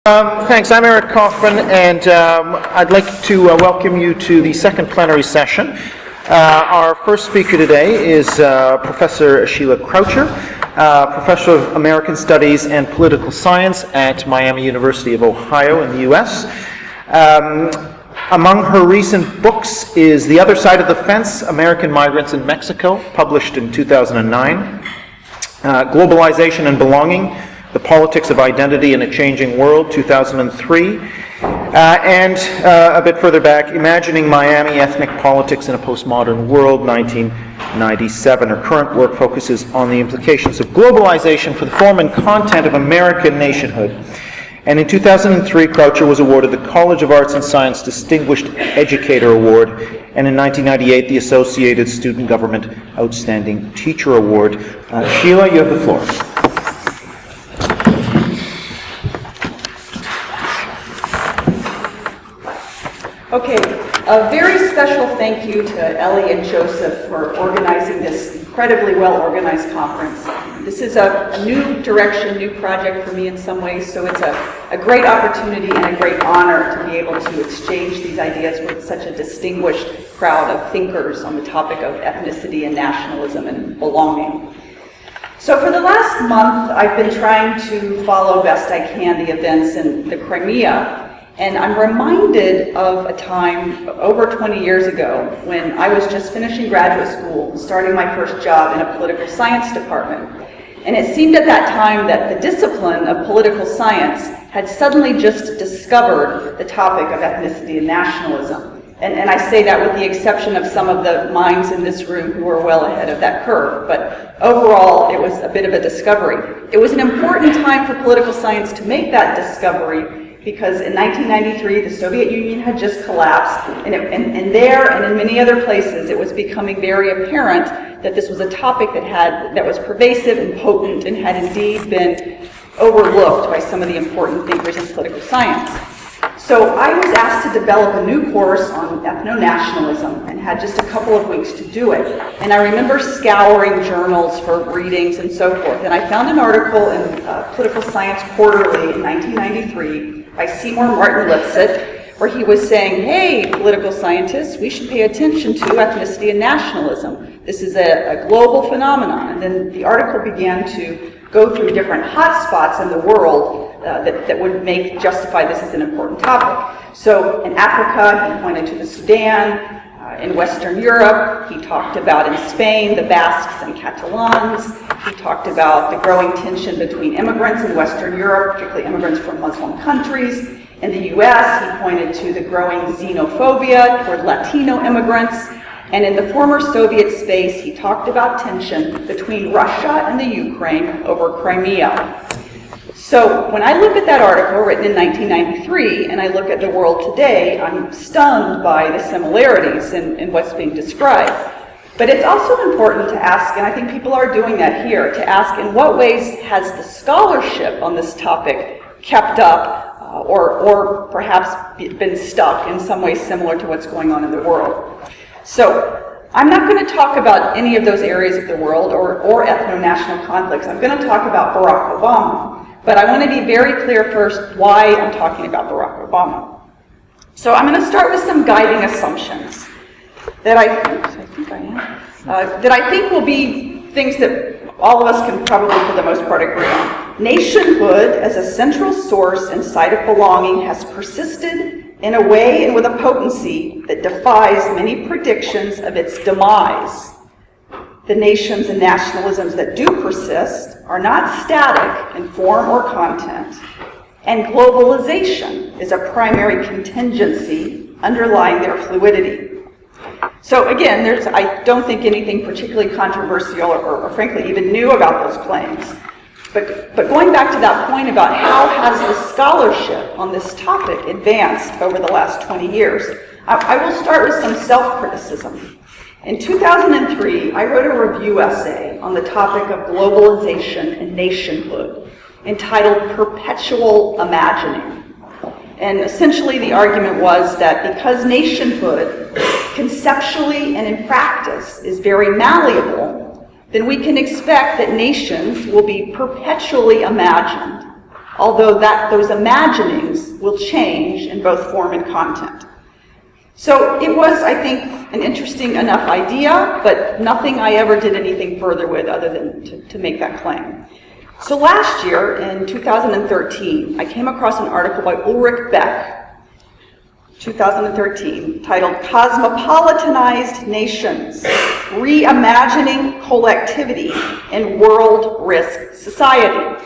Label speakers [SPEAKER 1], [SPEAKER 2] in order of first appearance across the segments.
[SPEAKER 1] Thanks. I'm Eric Kaufman, and I'd like to welcome you to the second plenary session. Our first speaker today is Professor Sheila Croucher, Professor of American Studies and Political Science at Miami University of Ohio in the U.S. Among her recent books is The Other Side of the Fence, American Migrants in Mexico, published in 2009, Globalization and Belonging, The Politics of Identity in a Changing World, 2003, and a bit further back, Imagining Miami Ethnic Politics in a Postmodern World, 1997. Her current work focuses on the implications of globalization for the form and content of American nationhood. And in 2003, Croucher was awarded the College of Arts and Science Distinguished Educator Award, and in 1998, the Associated Student Government Outstanding Teacher Award. Sheila, you have the floor.
[SPEAKER 2] Okay, a very special thank you to Ellie and Joseph for organizing this incredibly well-organized conference. This is a new direction, new project for me in some ways, so it's a great opportunity and a great honor to be able to exchange these ideas with such a distinguished crowd of thinkers on the topic of ethnicity and nationalism and belonging. So for the last month, I've been trying to follow best I can the events in the Crimea. And I'm reminded of a time over 20 years ago when I was just finishing graduate school, starting my first job in a political science department. And it seemed at that time that the discipline of political science had suddenly just discovered the topic of ethnicity and nationalism. And I say that with the exception of some of the minds in this room who are well ahead of that curve. But overall, it was a bit of a discovery. It was an important time for political science to make that discovery, because in 1993, the Soviet Union had just collapsed, and there and in many other places, it was becoming very apparent that this was a topic that was pervasive and potent and had indeed been overlooked by some of the important thinkers in political science. So I was asked to develop a new course on ethno-nationalism and had just a couple of weeks to do it. And I remember scouring journals for readings and so forth, and I found an article in Political Science Quarterly in 1993 by Seymour Martin Lipset, where he was saying, hey, political scientists, we should pay attention to ethnicity and nationalism. This is a global phenomenon. And then the article began to go through different hotspots in the world that would justify this as an important topic. So in Africa, he pointed to the Sudan. In Western Europe, he talked about in Spain, the Basques and Catalans. He talked about the growing tension between immigrants in Western Europe, particularly immigrants from Muslim countries. In the US, he pointed to the growing xenophobia toward Latino immigrants. And in the former Soviet space, he talked about tension between Russia and the Ukraine over Crimea. So when I look at that article written in 1993 and I look at the world today, I'm stunned by the similarities in what's being described. But it's also important to ask, and I think people are doing that here, to ask in what ways has the scholarship on this topic kept up or perhaps been stuck in some way similar to what's going on in the world. So I'm not going to talk about any of those areas of the world or ethno-national conflicts. I'm going to talk about Barack Obama. But I want to be very clear first why I'm talking about Barack Obama. So I'm going to start with some guiding assumptions that I think will be things that all of us can probably for the most part agree on. Nationhood as a central source and site of belonging has persisted in a way and with a potency that defies many predictions of its demise. The nations and nationalisms that do persist are not static in form or content, and globalization is a primary contingency underlying their fluidity. So again, I don't think anything particularly controversial or frankly even new about those claims. But going back to that point about how has the scholarship on this topic advanced over the last 20 years, I will start with some self-criticism. In 2003, I wrote a review essay on the topic of globalization and nationhood, entitled Perpetual Imagining. And essentially the argument was that because nationhood, conceptually and in practice, is very malleable, then we can expect that nations will be perpetually imagined although those imaginings will change in both form and content. So it was, I think, an interesting enough idea, but nothing I ever did anything further with other than to make that claim. So last year, in 2013, I came across an article by Ulrich Beck, 2013, titled Cosmopolitanized Nations, Reimagining Collectivity in World Risk Society.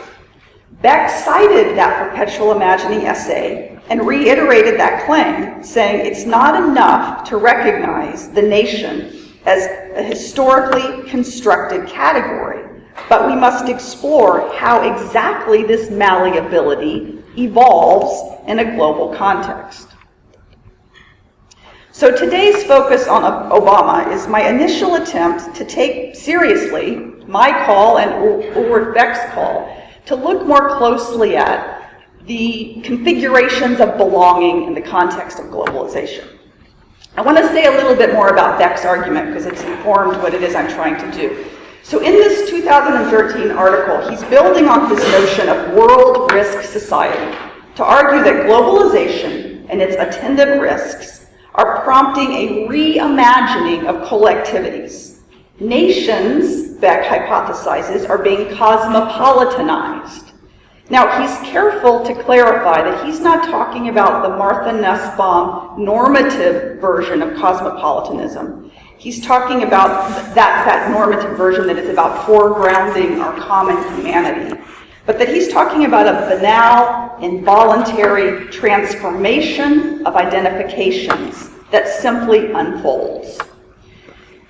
[SPEAKER 2] Beck cited that perpetual imagining essay and reiterated that claim, saying it's not enough to recognize the nation as a historically constructed category, but we must explore how exactly this malleability evolves in a global context. So today's focus on Obama is my initial attempt to take seriously my call and Ulrich Beck's call to look more closely at the configurations of belonging in the context of globalization. I want to say a little bit more about Beck's argument because it's informed what it is I'm trying to do. So in this 2013 article, he's building on this notion of world risk society to argue that globalization and its attendant risks are prompting a reimagining of collectivities. Nations, Beck hypothesizes, are being cosmopolitanized. Now, he's careful to clarify that he's not talking about the Martha Nussbaum normative version of cosmopolitanism. He's talking about that normative version that is about foregrounding our common humanity, but that he's talking about a banal, involuntary transformation of identifications that simply unfolds.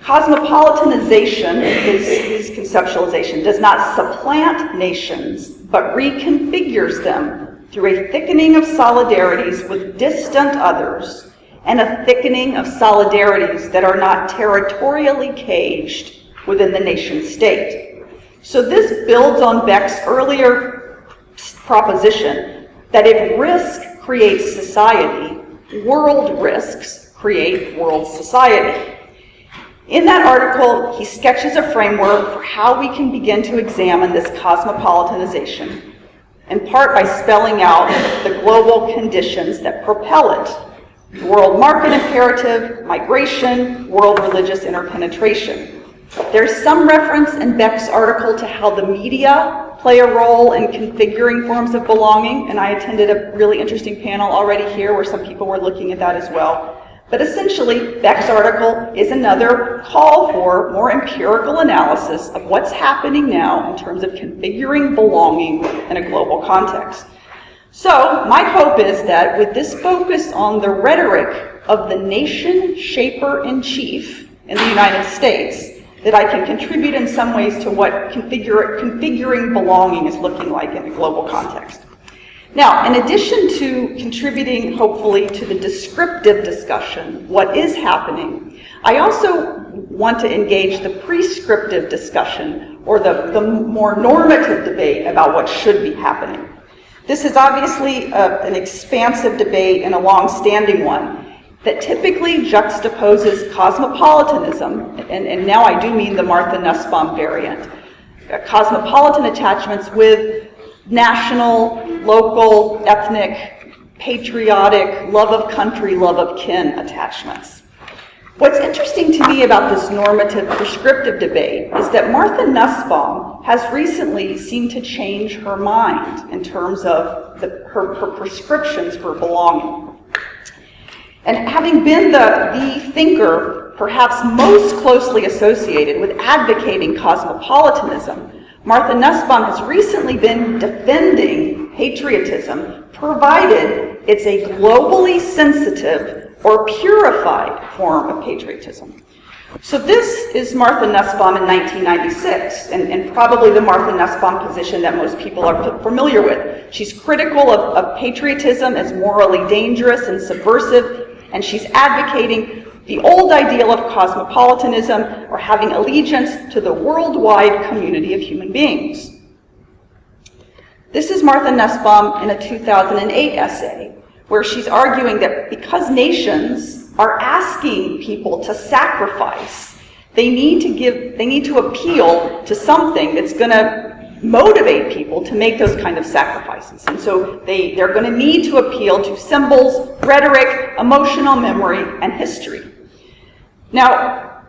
[SPEAKER 2] Cosmopolitanization, his conceptualization, does not supplant nations, but reconfigures them through a thickening of solidarities with distant others and a thickening of solidarities that are not territorially caged within the nation state. So this builds on Beck's earlier proposition that if risk creates society, world risks create world society. In that article, he sketches a framework for how we can begin to examine this cosmopolitanization, in part by spelling out the global conditions that propel it: world market imperative, migration, world religious interpenetration. There's some reference in Beck's article to how the media play a role in configuring forms of belonging, and I attended a really interesting panel already here where some people were looking at that as well. But essentially, Beck's article is another call for more empirical analysis of what's happening now in terms of configuring belonging in a global context. So, my hope is that with this focus on the rhetoric of the nation shaper-in-chief in the United States, that I can contribute in some ways to what configuring belonging is looking like in a global context. Now, in addition to contributing, hopefully, to the descriptive discussion, what is happening, I also want to engage the prescriptive discussion, or the more normative debate about what should be happening. This is obviously an expansive debate and a long-standing one that typically juxtaposes cosmopolitanism, and now I do mean the Martha Nussbaum variant, cosmopolitan attachments with national, local, ethnic, patriotic, love of country, love of kin attachments. What's interesting to me about this normative prescriptive debate is that Martha Nussbaum has recently seemed to change her mind in terms of her prescriptions for belonging. And having been the thinker perhaps most closely associated with advocating cosmopolitanism, Martha Nussbaum has recently been defending patriotism, provided it's a globally sensitive or purified form of patriotism. So this is Martha Nussbaum in 1996, and probably the Martha Nussbaum position that most people are familiar with. She's critical of patriotism as morally dangerous and subversive, and she's advocating the old ideal of cosmopolitanism, or having allegiance to the worldwide community of human beings. This is Martha Nussbaum in a 2008 essay, where she's arguing that because nations are asking people to sacrifice, they need to appeal to something that's going to motivate people to make those kind of sacrifices. And so they're going to need to appeal to symbols, rhetoric, emotional memory, and history. Now,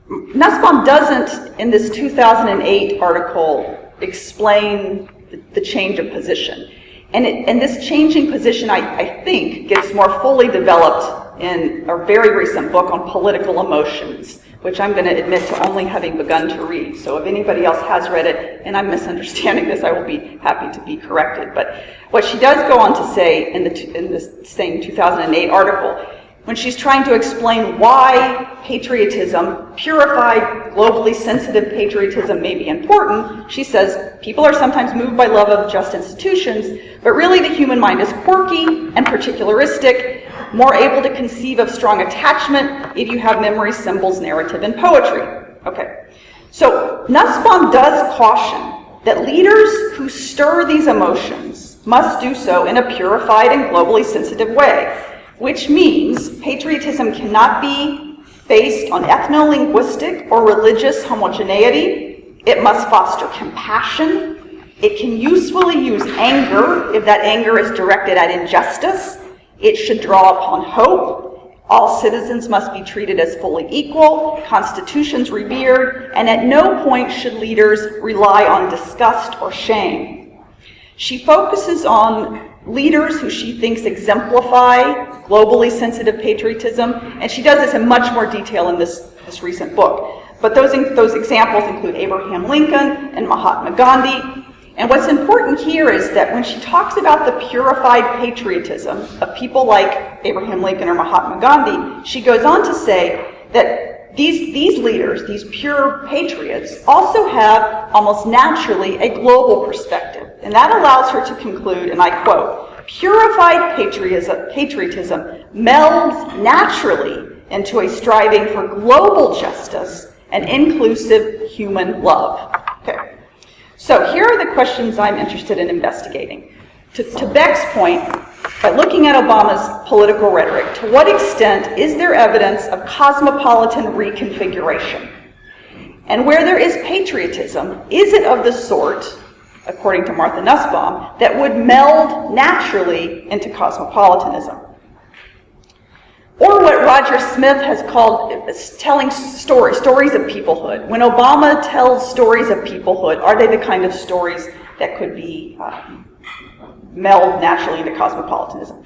[SPEAKER 2] Nussbaum doesn't, in this 2008 article, explain the change of position. And this changing position, I think, gets more fully developed in a very recent book on political emotions, which I'm going to admit to only having begun to read. So if anybody else has read it and I'm misunderstanding this, I will be happy to be corrected. But what she does go on to say in the same 2008 article, when she's trying to explain why patriotism, purified, globally sensitive patriotism may be important, she says, people are sometimes moved by love of just institutions, but really the human mind is quirky and particularistic, more able to conceive of strong attachment if you have memory, symbols, narrative, and poetry. Okay, so Nussbaum does caution that leaders who stir these emotions must do so in a purified and globally sensitive way, which means patriotism cannot be based on ethno-linguistic or religious homogeneity. It must foster compassion. It can usefully use anger if that anger is directed at injustice. It should draw upon hope. All citizens must be treated as fully equal, constitutions revered, and at no point should leaders rely on disgust or shame. She focuses on leaders who she thinks exemplify globally sensitive patriotism, and she does this in much more detail in this recent book. But those examples include Abraham Lincoln and Mahatma Gandhi. And what's important here is that when she talks about the purified patriotism of people like Abraham Lincoln or Mahatma Gandhi, she goes on to say that these leaders, these pure patriots, also have almost naturally a global perspective. And that allows her to conclude, and I quote, "Purified patriotism melds naturally into a striving for global justice and inclusive human love." Okay. So here are the questions I'm interested in investigating. To Beck's point, by looking at Obama's political rhetoric, to what extent is there evidence of cosmopolitan reconfiguration? And where there is patriotism, is it of the sort, according to Martha Nussbaum, that would meld naturally into cosmopolitanism? Or what Roger Smith has called telling stories of peoplehood. When Obama tells stories of peoplehood, are they the kind of stories that could be meld naturally into cosmopolitanism?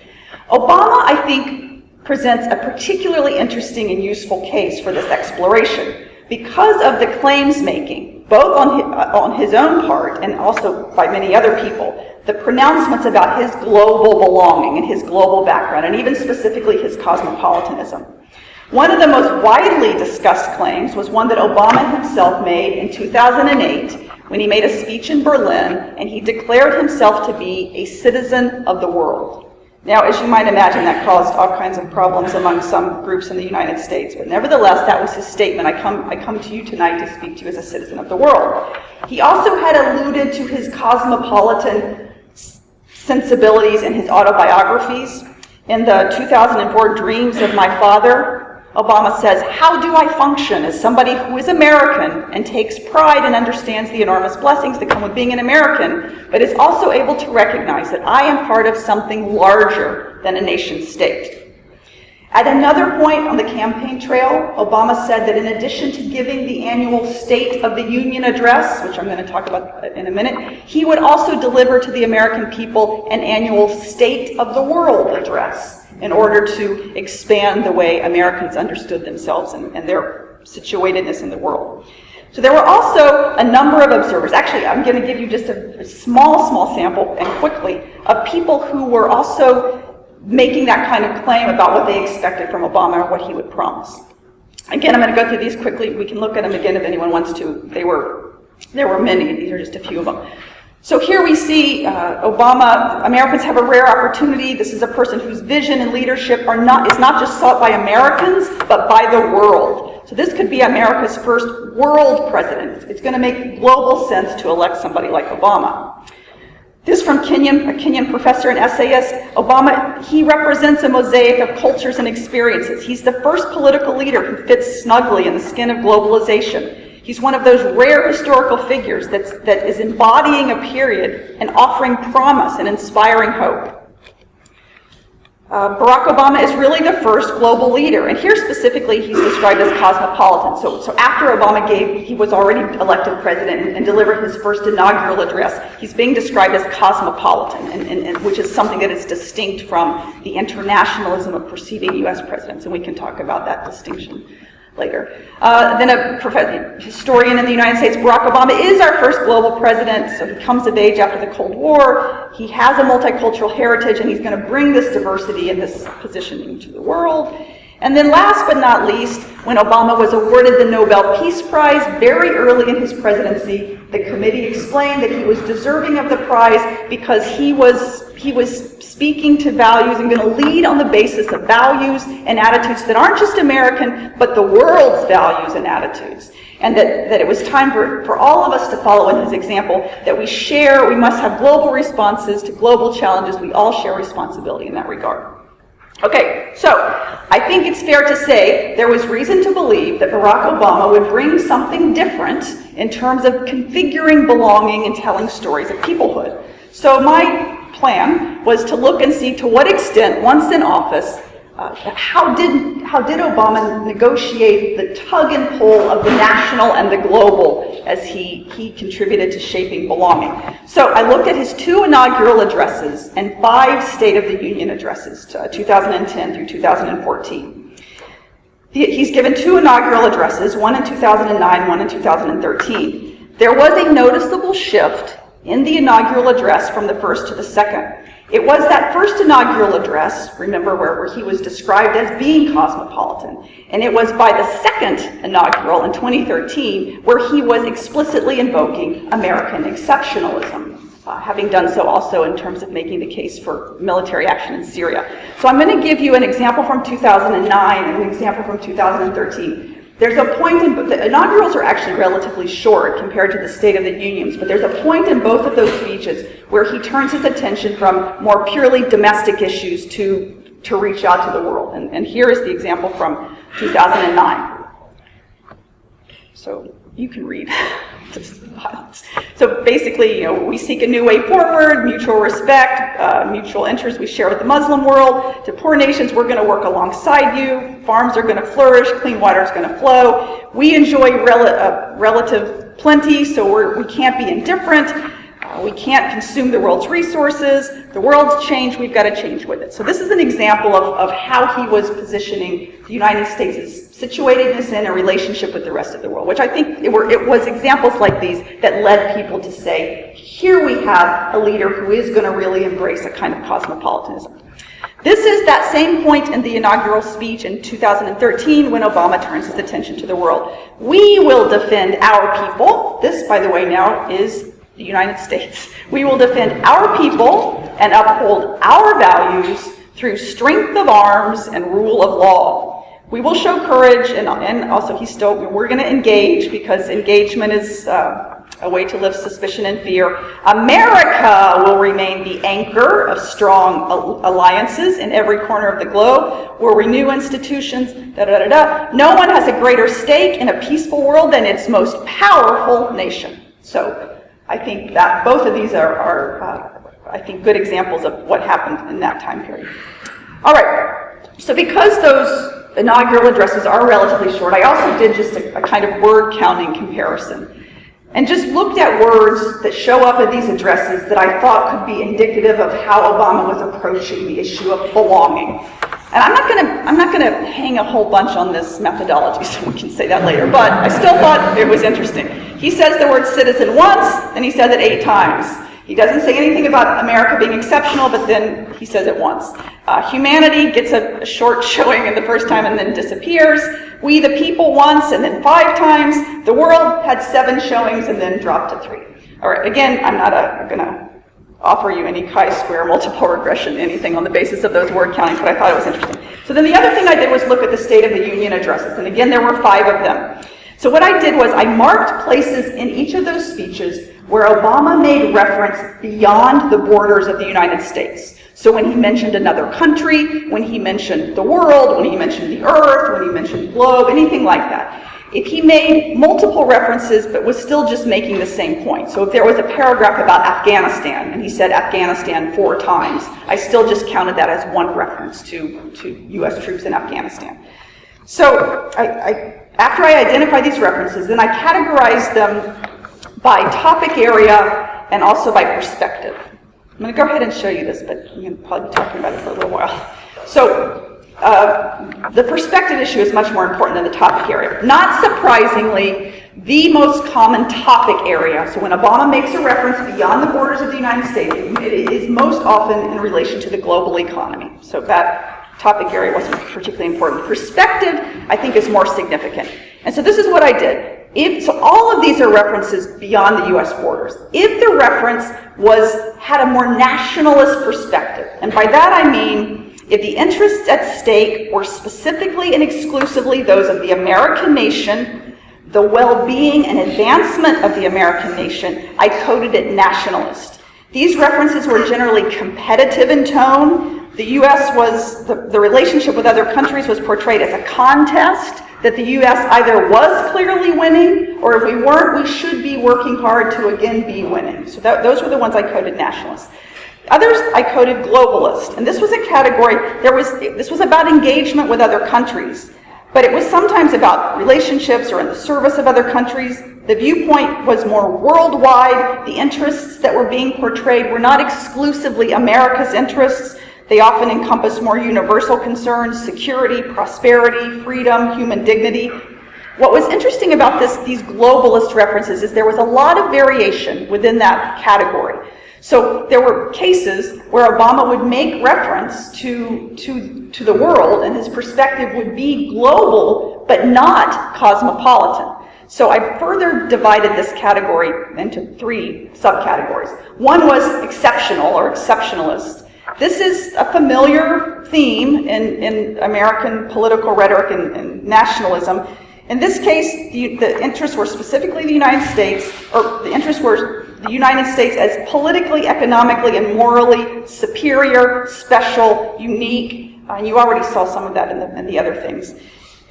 [SPEAKER 2] Obama, I think, presents a particularly interesting and useful case for this exploration because of the claims making, both on his own part and also by many other people, the pronouncements about his global belonging and his global background, and even specifically his cosmopolitanism. One of the most widely discussed claims was one that Obama himself made in 2008 when he made a speech in Berlin and he declared himself to be a citizen of the world. Now, as you might imagine, that caused all kinds of problems among some groups in the United States, but nevertheless, that was his statement. I come to you tonight to speak to you as a citizen of the world. He also had alluded to his cosmopolitan sensibilities in his autobiographies. In the 2004 Dreams of My Father, Obama says, "How do I function as somebody who is American and takes pride and understands the enormous blessings that come with being an American, but is also able to recognize that I am part of something larger than a nation state?" At another point on the campaign trail, Obama said that in addition to giving the annual State of the Union address, which I'm going to talk about in a minute, he would also deliver to the American people an annual State of the World address in order to expand the way Americans understood themselves and their situatedness in the world. So there were also a number of observers. Actually, I'm going to give you just a small sample and quickly of people who were also making that kind of claim about what they expected from Obama or what he would promise. Again, I'm going to go through these quickly. We can look at them again if anyone wants to. There were many. These are just a few of them. So here we see Obama, Americans have a rare opportunity. This is a person whose vision and leadership is not just sought by Americans, but by the world. So this could be America's first world president. It's going to make global sense to elect somebody like Obama. This from a Kenyan professor and essayist. Obama, he represents a mosaic of cultures and experiences. He's the first political leader who fits snugly in the skin of globalization. He's one of those rare historical figures that is embodying a period and offering promise and inspiring hope. Barack Obama is really the first global leader, and here specifically he's described as cosmopolitan. So after Obama he was already elected president and delivered his first inaugural address, he's being described as cosmopolitan, and which is something that is distinct from the internationalism of preceding U.S. presidents, and we can talk about that distinction later. Then a historian in the United States, Barack Obama is our first global president, so he comes of age after the Cold War. He has a multicultural heritage, and he's going to bring this diversity and this positioning to the world. And then last but not least, when Obama was awarded the Nobel Peace Prize very early in his presidency, the committee explained that he was deserving of the prize because he was speaking to values and going to lead on the basis of values and attitudes that aren't just American, but the world's values and attitudes. And that it was time for all of us to follow in his example, that we must have global responses to global challenges. We all share responsibility in that regard. Okay, so I think it's fair to say there was reason to believe that Barack Obama would bring something different in terms of configuring belonging and telling stories of peoplehood. So my plan was to look and see to what extent, once in office, how did Obama negotiate the tug and pull of the national and the global as he contributed to shaping belonging. So I looked at his 2 inaugural addresses and 5 State of the Union addresses, 2010 through 2014. He's given 2 inaugural addresses, one in 2009, one in 2013. There was a noticeable shift in the inaugural address from the first to the second. It was that first inaugural address, remember, where he was described as being cosmopolitan, and it was by the second inaugural in 2013 where he was explicitly invoking American exceptionalism, having done so also in terms of making the case for military action in Syria. So I'm going to give you an example from 2009 and an example from 2013. There's a point the inaugurals are actually relatively short compared to the State of the Unions, but there's a point in both of those speeches where he turns his attention from more purely domestic issues to reach out to the world. And here is the example from 2009. So you can read. So basically, we seek a new way forward, mutual respect, mutual interests we share with the Muslim world. To poor nations, we're going to work alongside you. Farms are going to flourish. Clean water is going to flow. We enjoy relative plenty, so we can't be indifferent. We can't consume the world's resources. The world's changed. We've got to change with it. So this is an example of how he was positioning the United States' situatedness in a relationship with the rest of the world, which I think it was examples like these that led people to say, here we have a leader who is going to really embrace a kind of cosmopolitanism. This is that same point in the inaugural speech in 2013 when Obama turns his attention to the world. We will defend our people. This, by the way, now is the United States. We will defend our people and uphold our values through strength of arms and rule of law. We will show courage, and also we're going to engage, because engagement is a way to lift suspicion and fear. America will remain the anchor of strong alliances in every corner of the globe. We'll renew institutions, No one has a greater stake in a peaceful world than its most powerful nation. So I think that both of these are I think, good examples of what happened in that time period. All right, so because those inaugural addresses are relatively short, I also did just a kind of word counting comparison and just looked at words that show up in these addresses that I thought could be indicative of how Obama was approaching the issue of belonging. And I'm not gonna hang a whole bunch on this methodology, so we can say that later, but I still thought it was interesting. He says the word citizen once, and he says it 8 times. He doesn't say anything about America being exceptional, but then he says it once. Humanity gets a short showing in the first time and then disappears. We the people once, and then 5 times. The world had 7 showings and then dropped to 3. All right, again, I'm not gonna offer you any chi-square multiple regression, anything on the basis of those word countings, but I thought it was interesting. So then the other thing I did was look at the State of the Union addresses, and again, there were 5 of them. So what I did was I marked places in each of those speeches where Obama made reference beyond the borders of the United States. So when he mentioned another country, when he mentioned the world, when he mentioned the earth, when he mentioned the globe, anything like that. If he made multiple references but was still just making the same point, so if there was a paragraph about Afghanistan and he said Afghanistan 4 times, I still just counted that as one reference to U.S. troops in Afghanistan. So after I identify these references, then I categorize them by topic area and also by perspective. I'm going to go ahead and show you this, but I'm going to probably be talking about it for a little while. So the perspective issue is much more important than the topic area. Not surprisingly, the most common topic area, so when Obama makes a reference beyond the borders of the United States, it is most often in relation to the global economy. So that topic area wasn't particularly important. Perspective, I think, is more significant. And so this is what I did. So all of these are references beyond the U.S. borders. If the reference had a more nationalist perspective, and by that I mean if the interests at stake were specifically and exclusively those of the American nation, the well-being and advancement of the American nation, I coded it nationalist. These references were generally competitive in tone. The U.S. the relationship with other countries was portrayed as a contest, that the U.S. either was clearly winning, or if we weren't, we should be working hard to again be winning. So those were the ones I coded nationalist. Others I coded globalist, and this was a category, this was about engagement with other countries, but it was sometimes about relationships or in the service of other countries. The viewpoint was more worldwide. The interests that were being portrayed were not exclusively America's interests. They often encompass more universal concerns: security, prosperity, freedom, human dignity. What was interesting about these globalist references is there was a lot of variation within that category. So there were cases where Obama would make reference to the world, and his perspective would be global, but not cosmopolitan. So I further divided this category into 3 subcategories. One was exceptional or exceptionalist. This is a familiar theme in American political rhetoric and nationalism. In this case, the interests were specifically the United States, or the interests were the United States as politically, economically, and morally superior, special, unique, and you already saw some of that in the other things.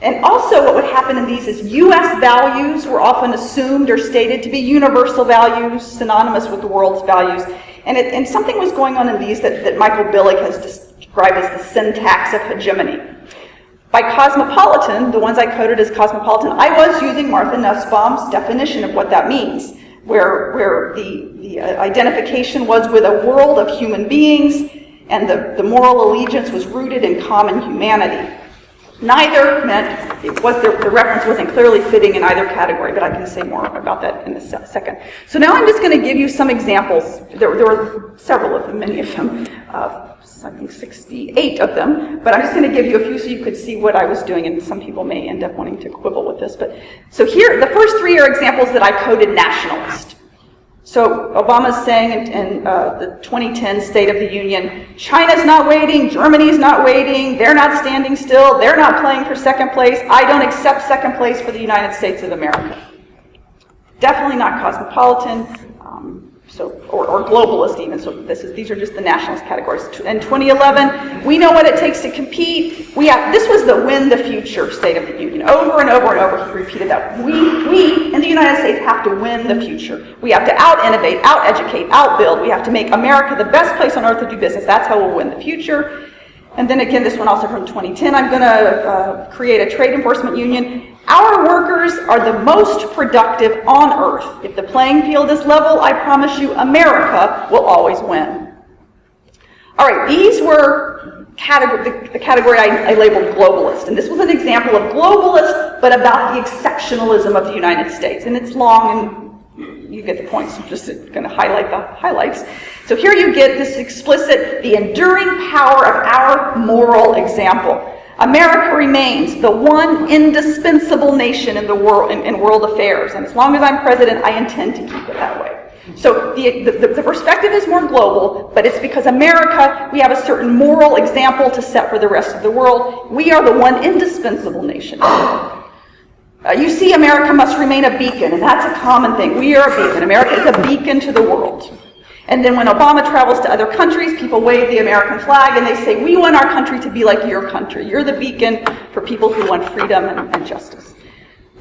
[SPEAKER 2] And also what would happen in these is U.S. values were often assumed or stated to be universal values, synonymous with the world's values. And something was going on in these that Michael Billig has described as the syntax of hegemony. By cosmopolitan, the ones I coded as cosmopolitan, I was using Martha Nussbaum's definition of what that means, where the identification was with a world of human beings, and the moral allegiance was rooted in common humanity. Neither meant the reference wasn't clearly fitting in either category, but I can say more about that in a second. So now I'm just going to give you some examples. There were several of them, many of them, I think 68 of them, but I'm just going to give you a few so you could see what I was doing, and some people may end up wanting to quibble with this. So here, the first 3 are examples that I coded nationalist. So Obama's saying in the 2010 State of the Union, China's not waiting, Germany's not waiting, they're not standing still, they're not playing for second place, I don't accept second place for the United States of America. Definitely not cosmopolitan, or globalist even, so these are just the nationalist categories. In 2011, we know what it takes to compete. This was the win the future State of the Union. Over and over and over, he repeated that. We in the United States have to win the future. We have to out-innovate, out-educate, out-build. We have to make America the best place on earth to do business. That's how we'll win the future. And then again, this one also from 2010, I'm going to create a trade enforcement union. Our workers are the most productive on earth. If the playing field is level, I promise you, America will always win. All right, these were the category I labeled globalist. And this was an example of globalist, but about the exceptionalism of the United States. And it's long, and you get the point, so I'm just going to highlight the highlights. So here you get this explicit, the enduring power of our moral example. America remains the one indispensable nation in the world, in world affairs, and as long as I'm president, I intend to keep it that way. So the perspective is more global, but it's because America, we have a certain moral example to set for the rest of the world. We are the one indispensable nation. You see, America must remain a beacon, and that's a common thing. We are a beacon. America is a beacon to the world. And then when Obama travels to other countries, people wave the American flag and they say, we want our country to be like your country. You're the beacon for people who want freedom and justice.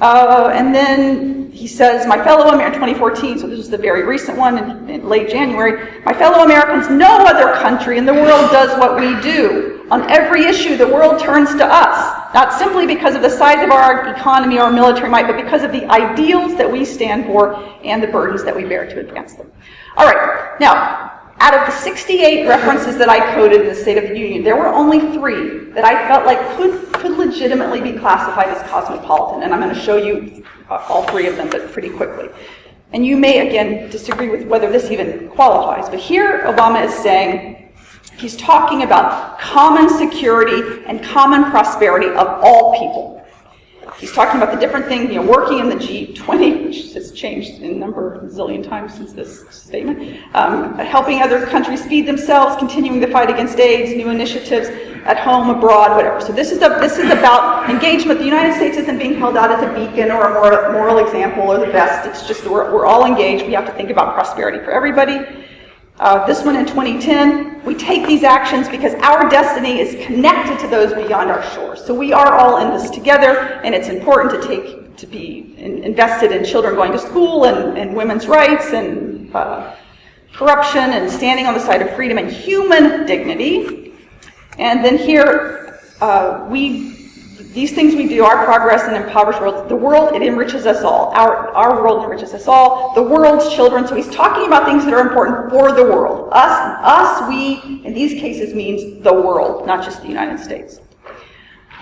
[SPEAKER 2] And then he says, my fellow Americans, 2014, so this is the very recent one in late January, my fellow Americans, no other country in the world does what we do. On every issue, the world turns to us, not simply because of the size of our economy or military might, but because of the ideals that we stand for and the burdens that we bear to advance them. All right, now, out of the 68 references that I quoted in the State of the Union, there were only 3 that I felt like could legitimately be classified as cosmopolitan, and I'm going to show you all 3 of them, but pretty quickly. And you may, again, disagree with whether this even qualifies, but here Obama is saying, he's talking about common security and common prosperity of all people. He's talking about the different things, working in the G20, which has changed in a number of zillion times since this statement, helping other countries feed themselves, continuing the fight against AIDS, new initiatives at home, abroad, whatever. So this is about engagement. The United States isn't being held out as a beacon or a moral example or the best. It's just we're all engaged. We have to think about prosperity for everybody. This one in 2010, we take these actions because our destiny is connected to those beyond our shores. So we are all in this together, and it's important to be invested in children going to school and women's rights and corruption and standing on the side of freedom and human dignity. And then here, these things we do, our progress in impoverished worlds, the world, it enriches us all. Our world enriches us all. The world's children. So he's talking about things that are important for the world. Us, we, in these cases means the world, not just the United States.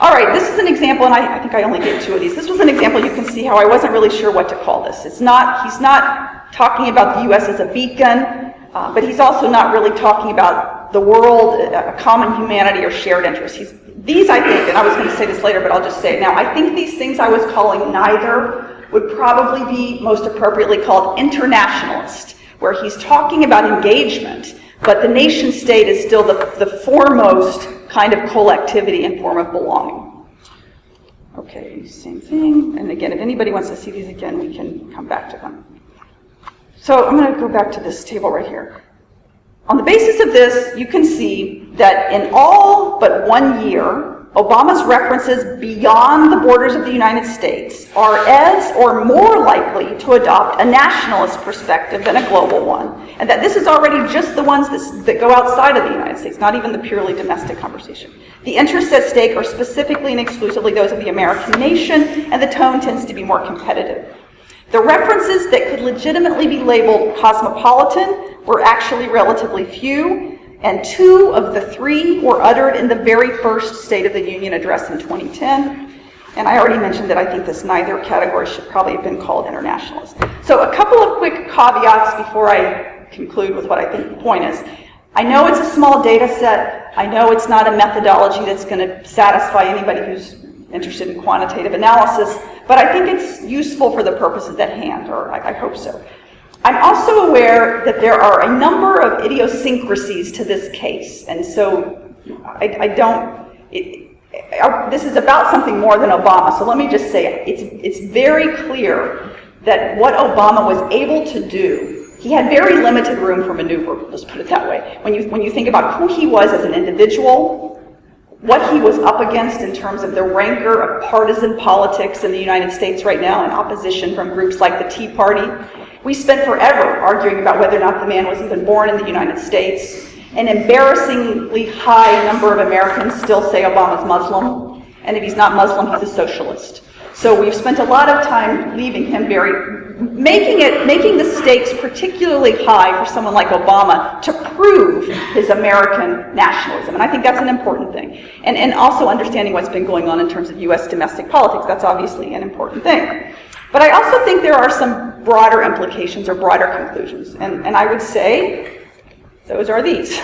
[SPEAKER 2] All right, this is an example, and I think I only did 2 of these. This was an example. You can see how I wasn't really sure what to call this. He's not talking about the U.S. as a beacon, but he's also not really talking about the world, a common humanity or shared interests. These, I think, and I was going to say this later, but I'll just say it now, I think these things I was calling neither would probably be most appropriately called internationalist, where he's talking about engagement, but the nation state is still the foremost kind of collectivity and form of belonging. Okay, same thing. And again, if anybody wants to see these again, we can come back to them. So I'm going to go back to this table right here. On the basis of this, you can see that in all but 1 year, Obama's references beyond the borders of the United States are as or more likely to adopt a nationalist perspective than a global one, and that this is already just the ones that go outside of the United States, not even the purely domestic conversation. The interests at stake are specifically and exclusively those of the American nation, and the tone tends to be more competitive. The references that could legitimately be labeled cosmopolitan were actually relatively few, and 2 of the 3 were uttered in the very first State of the Union address in 2010. And I already mentioned that I think this neither category should probably have been called internationalist. So a couple of quick caveats before I conclude with what I think the point is. I know it's a small data set. I know it's not a methodology that's going to satisfy anybody who's interested in quantitative analysis, but I think it's useful for the purposes at hand, or I hope so. I'm also aware that there are a number of idiosyncrasies to this case, and so this is about something more than Obama, so let me just say it's very clear that what Obama was able to do, he had very limited room for maneuver, let's put it that way. When you think about who he was as an individual, what he was up against in terms of the rancor of partisan politics in the United States right now and opposition from groups like the Tea Party. We spent forever arguing about whether or not the man was even born in the United States. An embarrassingly high number of Americans still say Obama's Muslim, and if he's not Muslim, he's a socialist. So we've spent a lot of time leaving him making the stakes particularly high for someone like Obama to prove his American nationalism. And I think that's an important thing. And also understanding what's been going on in terms of U.S. domestic politics, that's obviously an important thing. But I also think there are some broader implications or broader conclusions. And I would say those are these.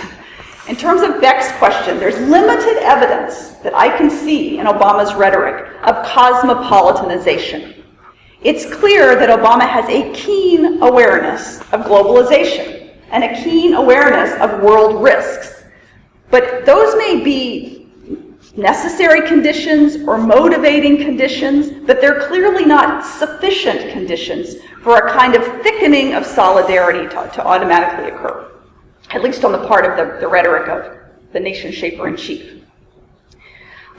[SPEAKER 2] In terms of Beck's question, there's limited evidence that I can see in Obama's rhetoric of cosmopolitanization. It's clear that Obama has a keen awareness of globalization and a keen awareness of world risks. But those may be necessary conditions or motivating conditions, but they're clearly not sufficient conditions for a kind of thickening of solidarity to automatically occur, at least on the part of the rhetoric of the nation shaper in chief.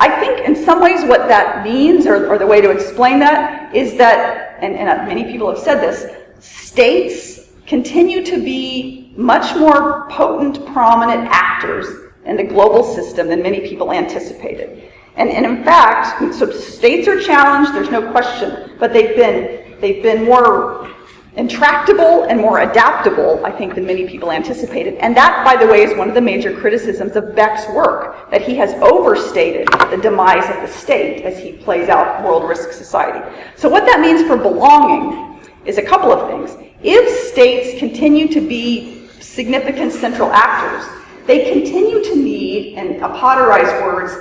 [SPEAKER 2] I think in some ways what that means, or the way to explain that, is that, and many people have said this, states continue to be much more potent, prominent actors in the global system than many people anticipated. And in fact, so states are challenged, there's no question, but they've been more intractable and more adaptable, I think, than many people anticipated. And that, by the way, is one of the major criticisms of Beck's work, that he has overstated the demise of the state as he plays out world risk society. So what that means for belonging is a couple of things. If states continue to be significant central actors, they continue to need, in Potterized words,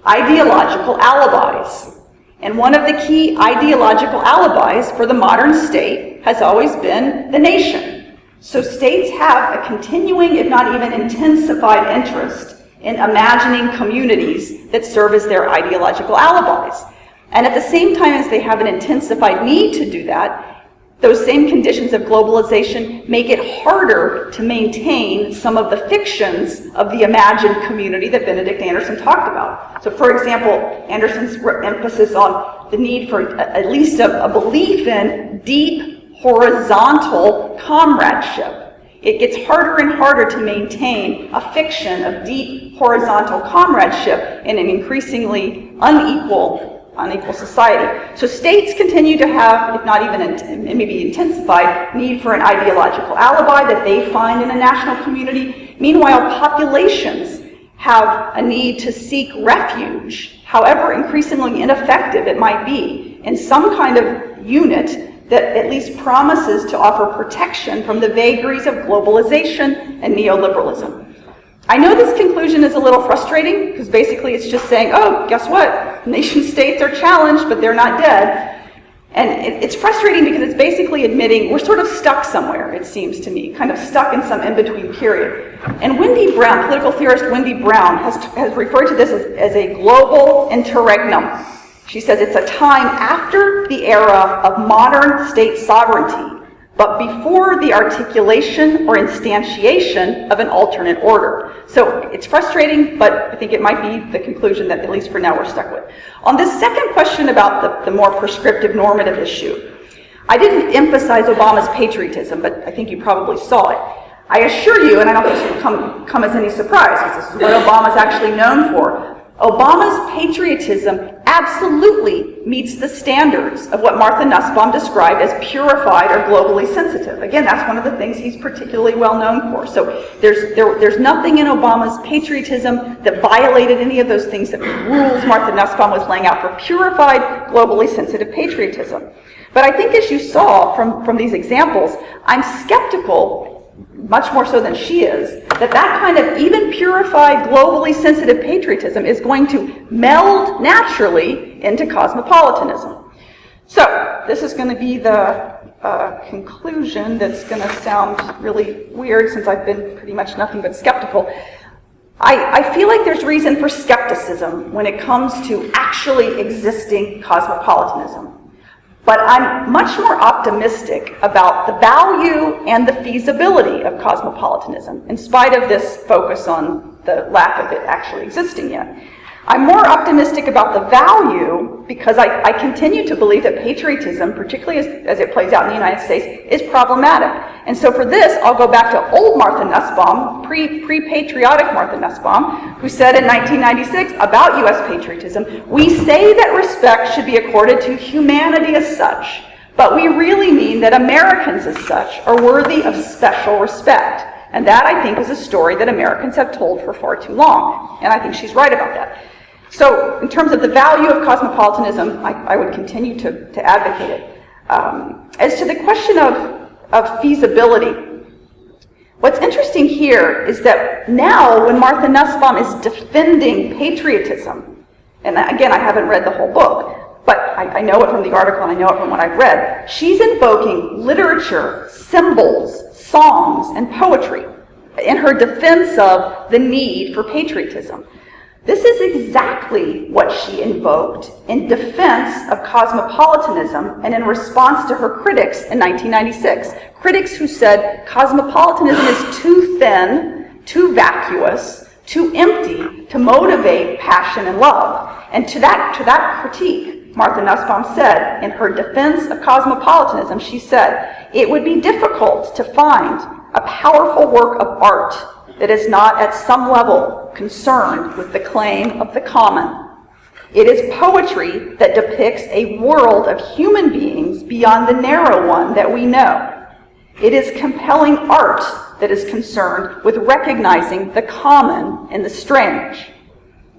[SPEAKER 2] ideological alibis. And one of the key ideological alibis for the modern state has always been the nation. So states have a continuing, if not even intensified, interest in imagining communities that serve as their ideological alibis. And at the same time as they have an intensified need to do that, those same conditions of globalization make it harder to maintain some of the fictions of the imagined community that Benedict Anderson talked about. So, for example, Anderson's emphasis on the need for at least a belief in deep horizontal comradeship. It gets harder and harder to maintain a fiction of deep horizontal comradeship in an increasingly unequal society. So states continue to have, if not even maybe intensified, need for an ideological alibi that they find in a national community. Meanwhile, populations have a need to seek refuge, however increasingly ineffective it might be, in some kind of unit that at least promises to offer protection from the vagaries of globalization and neoliberalism. I know this conclusion is a little frustrating, because basically it's just saying, oh, guess what? Nation states are challenged, but they're not dead. And it's frustrating because it's basically admitting we're sort of stuck somewhere, it seems to me, kind of stuck in some in-between period. And Wendy Brown, political theorist Wendy Brown, has referred to this as a global interregnum. She says it's a time after the era of modern state sovereignty, but before the articulation or instantiation of an alternate order. So it's frustrating, but I think it might be the conclusion that, at least for now, we're stuck with. On this second question about the more prescriptive normative issue, I didn't emphasize Obama's patriotism, but I think you probably saw it. I assure you, and I don't think this will come as any surprise, because this is what Obama's actually known for, Obama's patriotism absolutely meets the standards of what Martha Nussbaum described as purified or globally sensitive. Again, that's one of the things he's particularly well known for. So there's nothing in Obama's patriotism that violated any of those things that rules Martha Nussbaum was laying out for purified, globally sensitive patriotism. But I think, as you saw from these examples, I'm skeptical, much more so than she is, that kind of even purified, globally sensitive patriotism is going to meld naturally into cosmopolitanism. So this is going to be the conclusion that's going to sound really weird, since I've been pretty much nothing but skeptical. I feel like there's reason for skepticism when it comes to actually existing cosmopolitanism. But I'm much more optimistic about the value and the feasibility of cosmopolitanism, in spite of this focus on the lack of it actually existing yet. I'm more optimistic about the value because I continue to believe that patriotism, particularly as it plays out in the United States, is problematic. And so for this, I'll go back to old Martha Nussbaum, pre-patriotic Martha Nussbaum, who said in 1996 about U.S. patriotism, "We say that respect should be accorded to humanity as such, but we really mean that Americans as such are worthy of special respect." And that, I think, is a story that Americans have told for far too long. And I think she's right about that. So in terms of the value of cosmopolitanism, I would continue to advocate it. As to the question of feasibility, what's interesting here is that now when Martha Nussbaum is defending patriotism, and again, I haven't read the whole book, but I know it from the article and I know it from what I've read, she's invoking literature, symbols, songs, and poetry in her defense of the need for patriotism. This is exactly what she invoked in defense of cosmopolitanism and in response to her critics in 1996. Critics who said cosmopolitanism is too thin, too vacuous, too empty to motivate passion and love. And to that critique, Martha Nussbaum said, in her defense of cosmopolitanism, she said, it would be difficult to find a powerful work of art that is not at some level concerned with the claim of the common. It is poetry that depicts a world of human beings beyond the narrow one that we know. It is compelling art that is concerned with recognizing the common and the strange.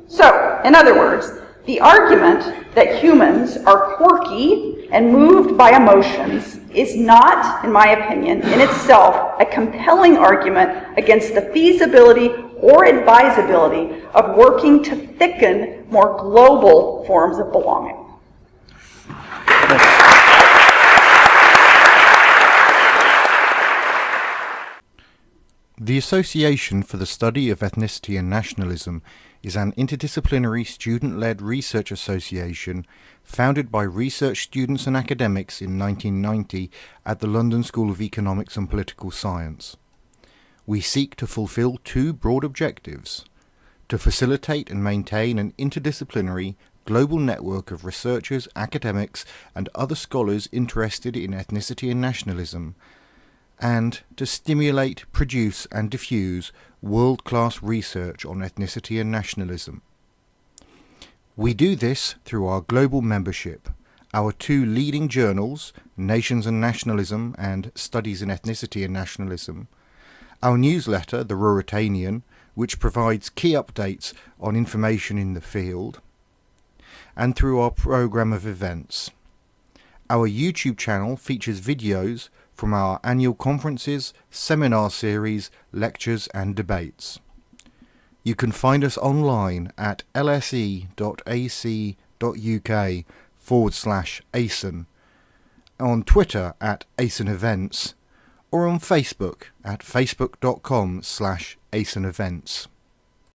[SPEAKER 2] So, in other words, the argument that humans are quirky and moved by emotions is not, in my opinion, in itself a compelling argument against the feasibility or advisability of working to thicken more global forms of belonging.
[SPEAKER 3] The Association for the Study of Ethnicity and Nationalism is an interdisciplinary student-led research association founded by research students and academics in 1990 at the London School of Economics and Political Science. We seek to fulfill two broad objectives: to facilitate and maintain an interdisciplinary global network of researchers, academics, and other scholars interested in ethnicity and nationalism, and to stimulate, produce, and diffuse world-class research on ethnicity and nationalism. We do this through our global membership, our two leading journals, Nations and Nationalism and Studies in Ethnicity and Nationalism, our newsletter, The Ruritanian, which provides key updates on information in the field, and through our programme of events. Our YouTube channel features videos from our annual conferences, seminar series, lectures and debates. You can find us online at lse.ac.uk/ASEN, on Twitter at ASEN Events, or on Facebook at facebook.com/ASEN Events.